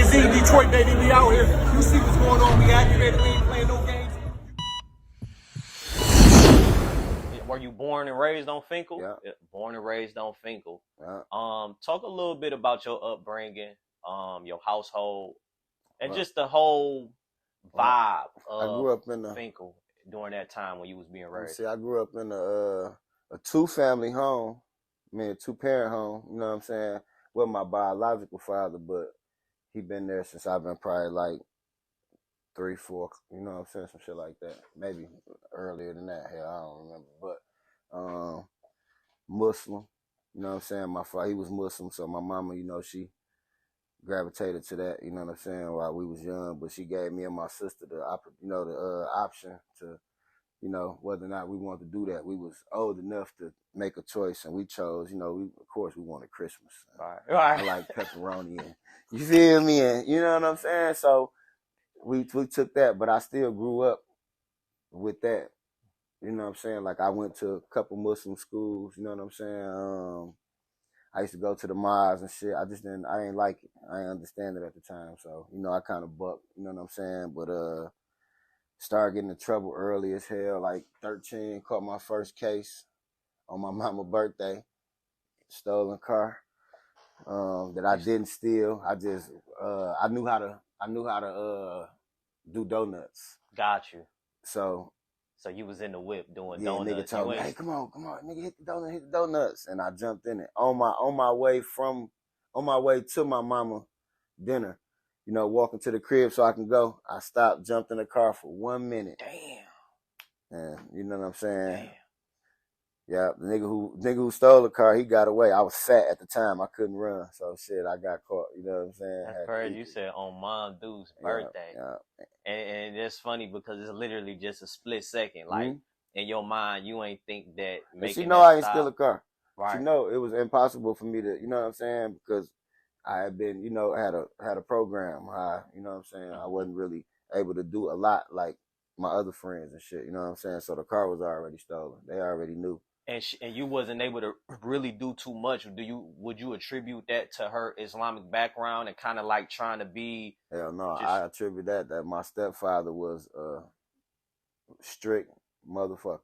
GD, Detroit, baby, we out here. You see what's going on, we activated, we ain't playing no games. Were you born and raised on Fenkell? Yeah. Born and raised on Fenkell. Yeah. Talk a little bit about your upbringing, your household, and just the whole vibe of I grew up in Fenkell during that time when you was being raised. See, I grew up in a two-family home, two-parent home, you know what I'm saying, with my biological father, but he been there since I've been probably like 3, 4, you know what I'm saying, some shit like that. Maybe earlier than that, hell, I don't remember. But Muslim, you know what I'm saying, my father, he was Muslim, so my mama, you know, she gravitated to that, you know what I'm saying, while we was young, but she gave me and my sister the option to, you know, whether or not we wanted to do that. We was old enough to make a choice, and we chose, you know, of course we wanted Christmas. Right. I like pepperoni, and you feel me, and you know what I'm saying. So we took that, but I still grew up with that. You know what I'm saying? Like I went to a couple Muslim schools. You know what I'm saying? I used to go to the mosques and shit. I ain't like it. I ain't understand it at the time. So, you know, I kind of bucked, you know what I'm saying? But, started getting in trouble early as hell, like 13, caught my first case on my mama's birthday, stolen car, that I didn't steal. I just, I knew how to do donuts. Got you. So you was in the whip doing yeah, donuts. Nigga told me, hey, come on, nigga, hit the donuts, and I jumped in it on my way to my mama dinner. You know, walking to the crib so I can go. I stopped, jumped in the car for 1 minute. Damn. And you know what I'm saying? Damn. Yeah, the nigga who stole the car, he got away. I was fat at the time. I couldn't run. So shit, I got caught. You know what I'm saying? That's crazy. You said on Mom Dude's birthday. Yeah. And it's funny because it's literally just a split second. Like in your mind, you ain't think that making she know that I ain't stop. steal a car. Right. She know it was impossible for me to, you know what I'm saying? Because I had been, you know, had a program high, you know what I'm saying? I wasn't really able to do a lot like my other friends and shit, you know what I'm saying? So the car was already stolen. They already knew. And you wasn't able to really do too much. Would you attribute that to her Islamic background and kind of like trying to be? Hell no, I attribute that my stepfather was a strict motherfucker.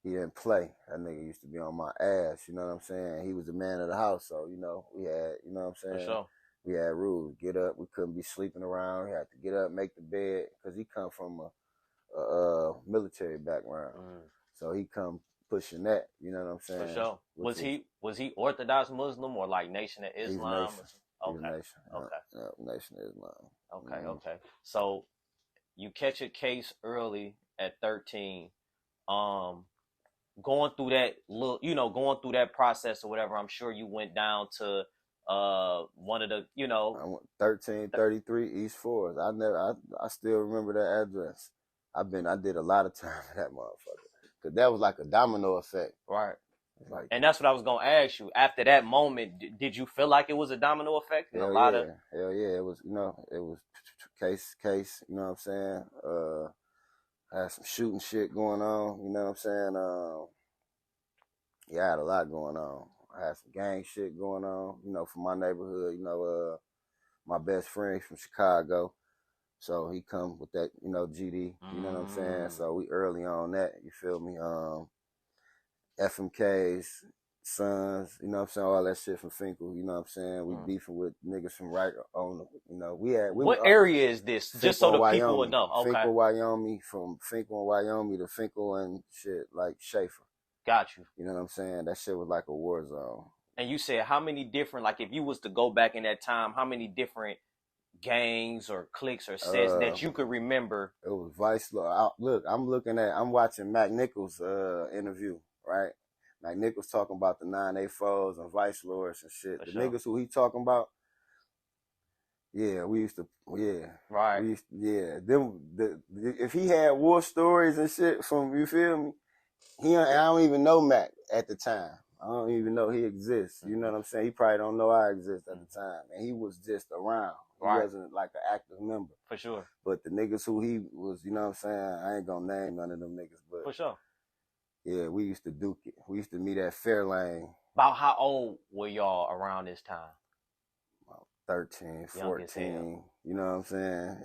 He didn't play. That nigga used to be on my ass, you know what I'm saying? He was the man of the house, so, you know, we had, you know what I'm saying? For sure. We had rules. Get up. We couldn't be sleeping around. We had to get up, make the bed, because he come from a military background. So he come pushing that, you know what I'm saying? For sure. Was he Orthodox Muslim or like Nation of Islam? He's Nation. Okay. Yeah, Nation of Islam. Okay. So you catch a case early at 13. Going through that process or whatever, I'm sure you went down to one of the, you know, I went 1333 East Forest. I still remember that address. I did a lot of time for that motherfucker. Cause that was like a domino effect. Right. Like, and that's what I was gonna ask you. After that moment, did you feel like it was a domino effect? Hell yeah. It was, you know, it was case, you know what I'm saying? I had some shooting shit going on, you know what I'm saying? Yeah, I had a lot going on. I had some gang shit going on, you know, from my neighborhood, you know, my best friend from Chicago. So he come with that, you know, GD, you know what I'm saying? So we early on that, you feel me? FMK's sons, you know what I'm saying? All that shit from Fenkell, you know what I'm saying? We beefing with niggas from right on, you know, what area is this? Fenkell, just so the Wyoming. people would know. Okay. Fenkell, Wyoming, from Fenkell, Wyoming to Fenkell and shit, like Schaefer. Got you. You know what I'm saying? That shit was like a war zone. And you said how many different, like if you was to go back in that time, how many different gangs or cliques or sets that you could remember? It was ViceLords. Look, I'm watching Mac Nichols' interview, right? Mac Nichols talking about the 984s and ViceLords and shit. The niggas who he talking about, yeah, we used to, yeah. Right. If he had war stories and shit from, you feel me? I don't even know Mac at the time. I don't even know he exists. You know what I'm saying? He probably don't know I exist at the time. And he was just around. He wasn't like an active member. For sure. But the niggas who he was, you know what I'm saying? I ain't gonna name none of them niggas, but for sure. Yeah, we used to duke it. We used to meet at Fairlane. About how old were y'all around this time? About 13, Young as hell. 14. You know what I'm saying?